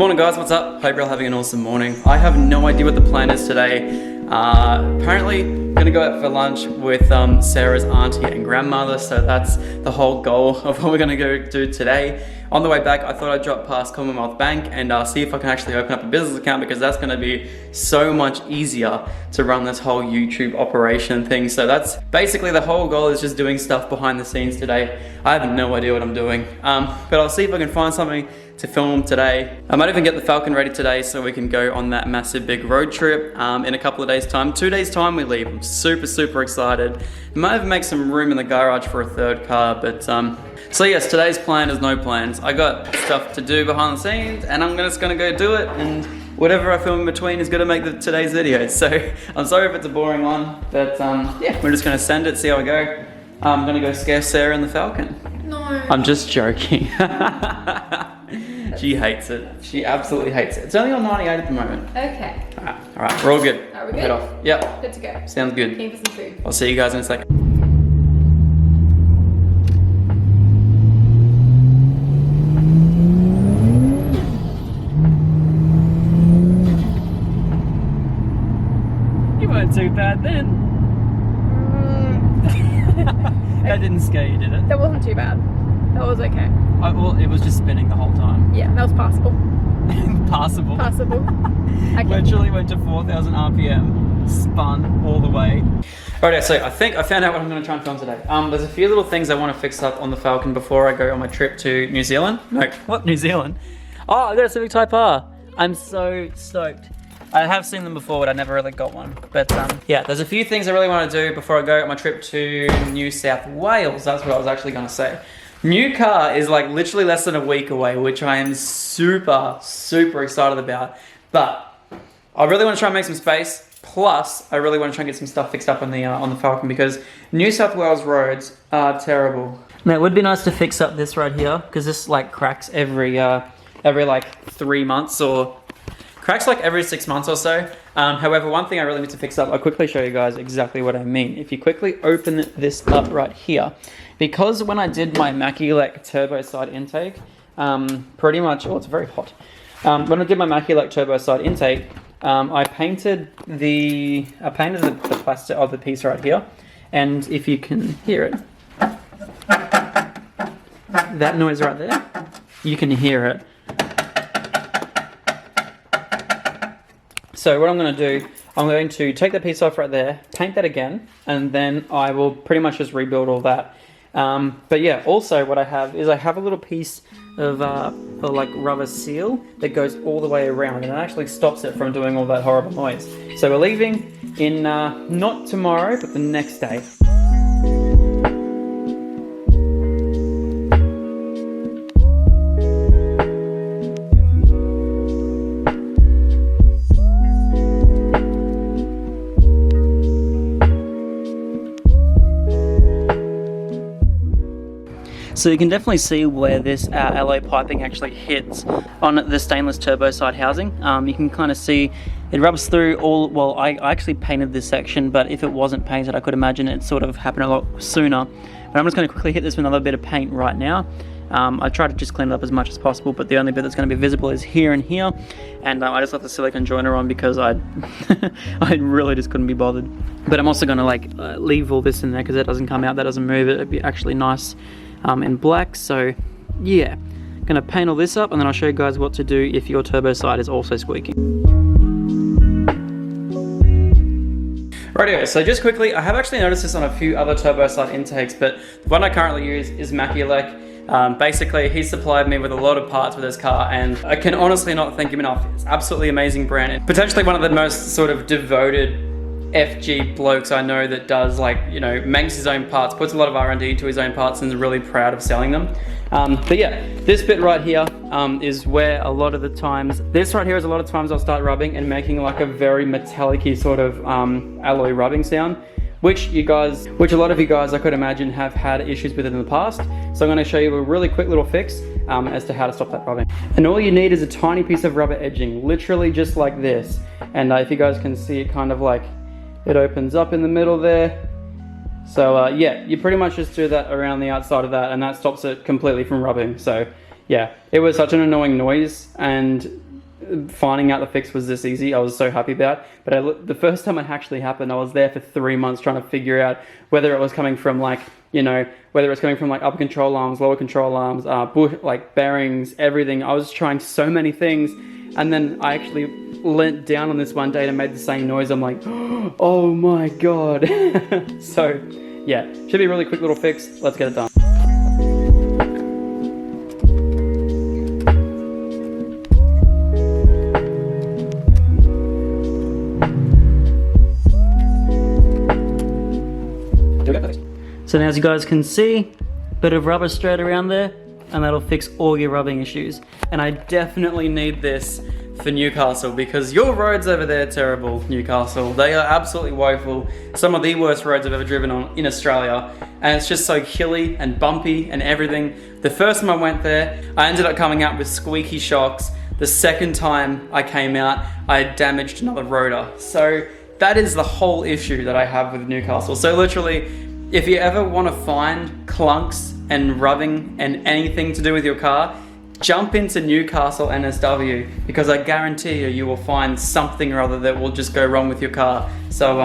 Morning guys, what's up? Hope you're all having an awesome morning. I have no idea what the plan is today. Apparently gonna go out for lunch with Sarah's auntie and grandmother, so that's the whole goal of what we're gonna go do today. On the way back, I thought I'd drop past Commonwealth Bank and see if I can actually open up a business account, because that's gonna be so much easier to run this whole YouTube operation thing. So that's basically the whole goal, is just doing stuff behind the scenes today. I have no idea what I'm doing, but I'll see if I can find something to film today. I might even get the Falcon ready today so we can go on that massive big road trip in a couple of days time. 2 days time we leave. I'm super excited. Might even make some room in the garage for a third car, but so yes, today's plan is no plans. I got stuff to do behind the scenes and I'm just gonna go do it, and whatever I film in between is gonna make today's video. So I'm sorry if it's a boring one, but yeah, we're just gonna send it, see how we go. I'm gonna go scare Sarah in the Falcon. No. I'm just joking. She hates it. She absolutely hates it. It's only on 98 at the moment. Okay. Alright, we're all good. Are we good? Head off. Yep. Good to go. Sounds good. Need for some food. I'll see you guys in a second. You weren't too bad then. That didn't scare you, did it? That wasn't too bad. That was okay. Well, it was just spinning the whole time. Yeah, that was passable. Passable. Passable. Okay. Literally went to 4,000 RPM, spun all the way. Alright, so I think I found out what I'm going to try and film today. There's a few little things I want to fix up on the Falcon before I go on my trip to New Zealand. No, what? New Zealand? Oh, I got a Civic Type R. I'm so stoked. I have seen them before, but I never really got one. But yeah, there's a few things I really want to do before I go on my trip to New South Wales. That's what I was actually going to say. New car is like literally less than a week away, which I am super excited about. But I really want to try and make some space. Plus, I really want to try and get some stuff fixed up on the Falcon, because New South Wales roads are terrible. Now it would be nice to fix up this right here, because this like cracks every like 3 months, or cracks like every 6 months or so. However, one thing I really need to fix up, I'll quickly show you guys exactly what I mean. If you quickly open this up right here, because when I did my Mackie-Elect turbo side intake, pretty much, oh, it's very hot. When I did my Mackie-Elect turbo side intake, I painted the plastic of the piece right here, and if you can hear it, that noise right there, you can hear it. So what I'm going to do, I'm going to take that piece off right there, paint that again, and then I will pretty much just rebuild all that. But yeah, also what I have is I have a little piece of like rubber seal that goes all the way around, and it actually stops it from doing all that horrible noise. So we're leaving in not tomorrow, but the next day. So you can definitely see where this alloy piping actually hits on the stainless turbo side housing. You can kind of see it rubs through all, well, I actually painted this section, but if it wasn't painted, I could imagine it sort of happened a lot sooner. But I'm just going to quickly hit this with another bit of paint right now. I try to just clean it up as much as possible, but the only bit that's going to be visible is here and here. And I just left the silicone joiner on because I really just couldn't be bothered. But I'm also going to like leave all this in there because it doesn't come out, that doesn't move. It'd be actually nice in black. So yeah, gonna paint all this up, and then I'll show you guys what to do if your turbo side is also squeaking. Rightio, so just quickly, I have actually noticed this on a few other turbo side intakes, but the one I currently use is Mackie-Elect. Basically, he supplied me with a lot of parts for this car, and I can honestly not thank him enough. It's absolutely amazing brand, and potentially one of the most sort of devoted FG blokes I know that does, like, you know, makes his own parts, puts a lot of R&D to his own parts, and is really proud of selling them. But yeah, this bit right here is where a lot of the times, this right here is a lot of times I'll start rubbing and making like a very metallic-y sort of alloy rubbing sound, which a lot of you guys I could imagine have had issues with it in the past. So I'm going to show you a really quick little fix as to how to stop that rubbing. And all you need is a tiny piece of rubber edging, literally just like this. And if you guys can see it, kind of like it opens up in the middle there. So yeah, you pretty much just do that around the outside of that, and that stops it completely from rubbing. So yeah, it was such an annoying noise, and finding out the fix was this easy, I was so happy about. But the first time it actually happened, I was there for 3 months trying to figure out whether it was coming from like, you know, whether it's coming from like upper control arms, lower control arms, like bearings, everything. I was trying so many things, and then I actually leant down on this one day and made the same noise. I'm like, oh my god. So yeah, should be a really quick little fix. Let's get it done. So now, as you guys can see, bit of rubber straight around there, and that'll fix all your rubbing issues. And I definitely need this for Newcastle, because your roads over there are terrible, Newcastle. They are absolutely woeful. Some of the worst roads I've ever driven on in Australia. And it's just so hilly and bumpy and everything. The first time I went there, I ended up coming out with squeaky shocks. The second time I came out, I had damaged another rotor. So that is the whole issue that I have with Newcastle. So literally, if you ever want to find clunks and rubbing and anything to do with your car, jump into Newcastle NSW, because I guarantee you, you will find something or other that will just go wrong with your car. So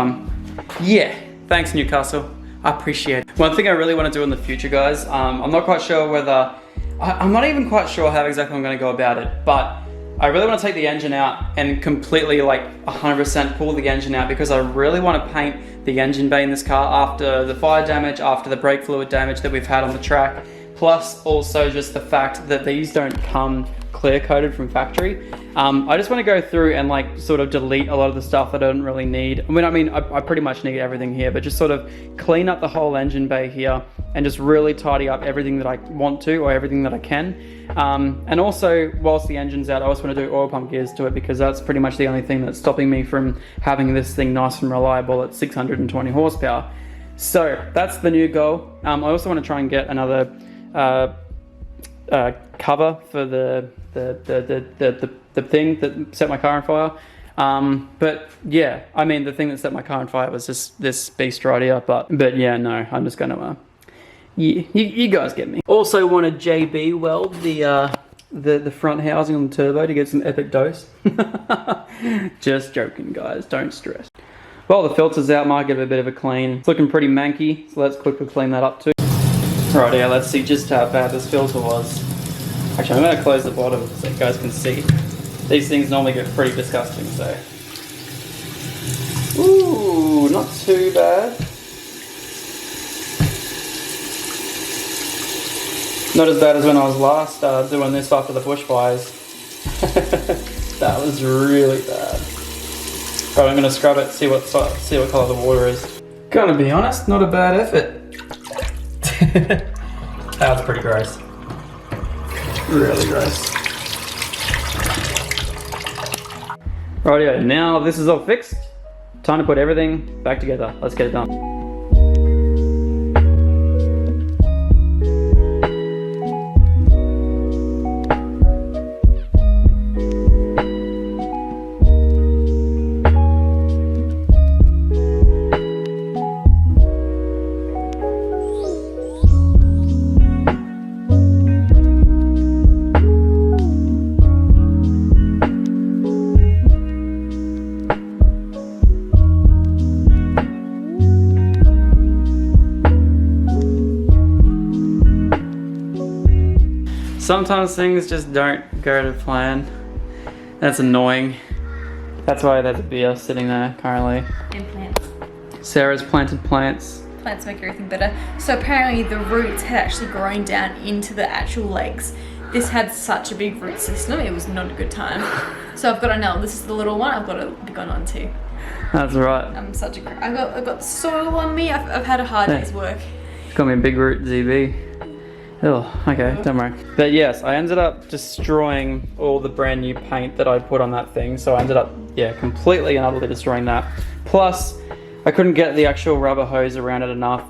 yeah, thanks Newcastle, I appreciate it. One thing I really want to do in the future, guys, I'm not quite sure whether, I'm not even quite sure how exactly I'm going to go about it, but I really want to take the engine out and completely, like 100% pull the engine out, because I really want to paint the engine bay in this car after the fire damage, after the brake fluid damage that we've had on the track. Plus also just the fact that these don't come clear coated from factory. I just want to go through and like sort of delete a lot of the stuff that I don't really need. I pretty much need everything here, but just sort of clean up the whole engine bay here and just really tidy up everything that I want to, or everything that I can. And also, whilst the engine's out, I also want to do oil pump gears to it, because that's pretty much the only thing that's stopping me from having this thing nice and reliable at 620 horsepower. So that's the new goal. I also want to try and get another cover for the thing that set my car on fire. But yeah, I mean, the thing that set my car on fire was just this beast right here. But yeah, no, I'm just gonna you guys get me. Also want to JB weld the front housing on the turbo to get some epic dose. Just joking, guys, don't stress. Well, the filter's out, might give it a bit of a clean. It's looking pretty manky, so let's quickly clean that up too. Right, yeah, let's see just how bad this filter was. Actually, I'm going to close the bottom so you guys can see. These things normally get pretty disgusting, so. Ooh, not too bad. Not as bad as when I was last doing this after the bushfires. That was really bad. Right, I'm going to scrub it, see what colour the water is. Gonna be honest, not a bad effort. That was pretty gross. Really gross. Rightio, now this is all fixed. Time to put everything back together. Let's get it done. Sometimes things just don't go to plan. That's annoying. That's why there's a beer sitting there currently. And plants. Sarah's planted plants. Plants make everything better. So apparently the roots had actually grown down into the actual legs. This had such a big root system, it was not a good time. So I've got to know, this is the little one, I've got a big one on too. That's right. I'm such a I've got soil on me, I've had a hard day's work. It's got me a big root ZB. Oh, okay, don't worry. But yes, I ended up destroying all the brand new paint that I put on that thing. So I ended up, yeah, completely and utterly destroying that. Plus, I couldn't get the actual rubber hose around it enough.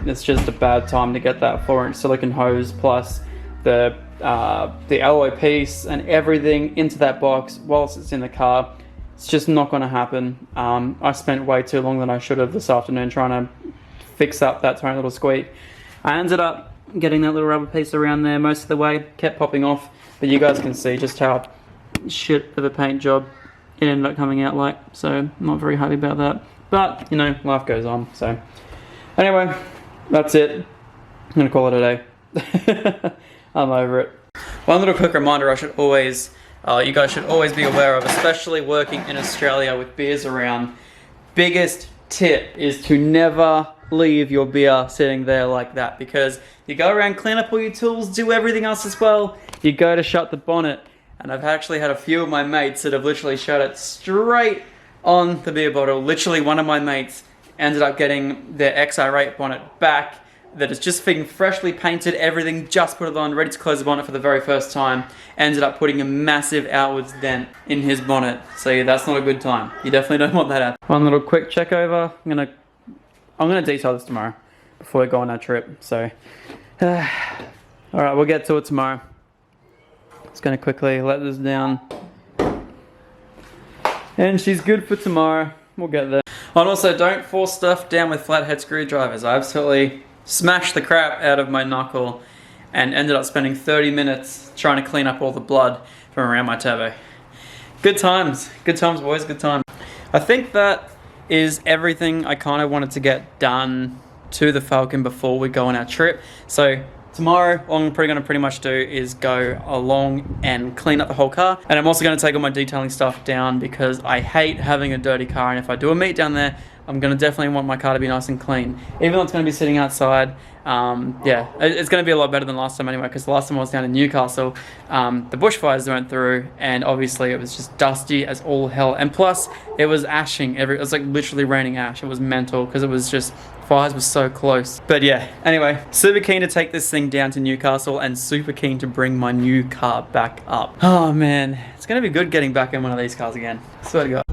It's just a bad time to get that 4-inch silicone hose plus the alloy piece and everything into that box whilst it's in the car. It's just not going to happen. I spent way too long than I should have this afternoon trying to fix up that tiny little squeak. I ended up getting that little rubber piece around there most of the way, kept popping off, but you guys can see just how shit of a paint job it ended up coming out like, so I'm not very happy about that. But, you know, life goes on, so. Anyway, that's it. I'm gonna call it a day. I'm over it. One little quick reminder you guys should always be aware of, especially working in Australia with beers around. Biggest tip is to never leave your beer sitting there like that, because you go around, clean up all your tools, do everything else as well, you go to shut the bonnet, and I've actually had a few of my mates that have literally shut it straight on the beer bottle. Literally one of my mates ended up getting their XR8 bonnet back that is just being freshly painted, everything, just put it on, ready to close the bonnet for the very first time, ended up putting a massive outwards dent in his bonnet. So yeah, that's not a good time. You definitely don't want that out. One little quick check over. I'm gonna detail this tomorrow before we go on our trip. So, all right, we'll get to it tomorrow. Just gonna quickly let this down. And she's good for tomorrow. We'll get there. And also, don't force stuff down with flathead screwdrivers. I absolutely smashed the crap out of my knuckle and ended up spending 30 minutes trying to clean up all the blood from around my turbo. Good times, boys, good times. I think that is everything I kind of wanted to get done to the Falcon before we go on our trip. So tomorrow, all I'm probably going to pretty much do is go along and clean up the whole car. And I'm also going to take all my detailing stuff down because I hate having a dirty car. And if I do a meet down there, I'm going to definitely want my car to be nice and clean. Even though it's going to be sitting outside, yeah, it's going to be a lot better than last time anyway, because the last time I was down in Newcastle, the bushfires went through, and obviously it was just dusty as all hell. And plus, it was ashing. It was like literally raining ash. It was mental, because it was just, fires were so close. But yeah, anyway, super keen to take this thing down to Newcastle, and super keen to bring my new car back up. Oh man, it's going to be good getting back in one of these cars again. Swear to God.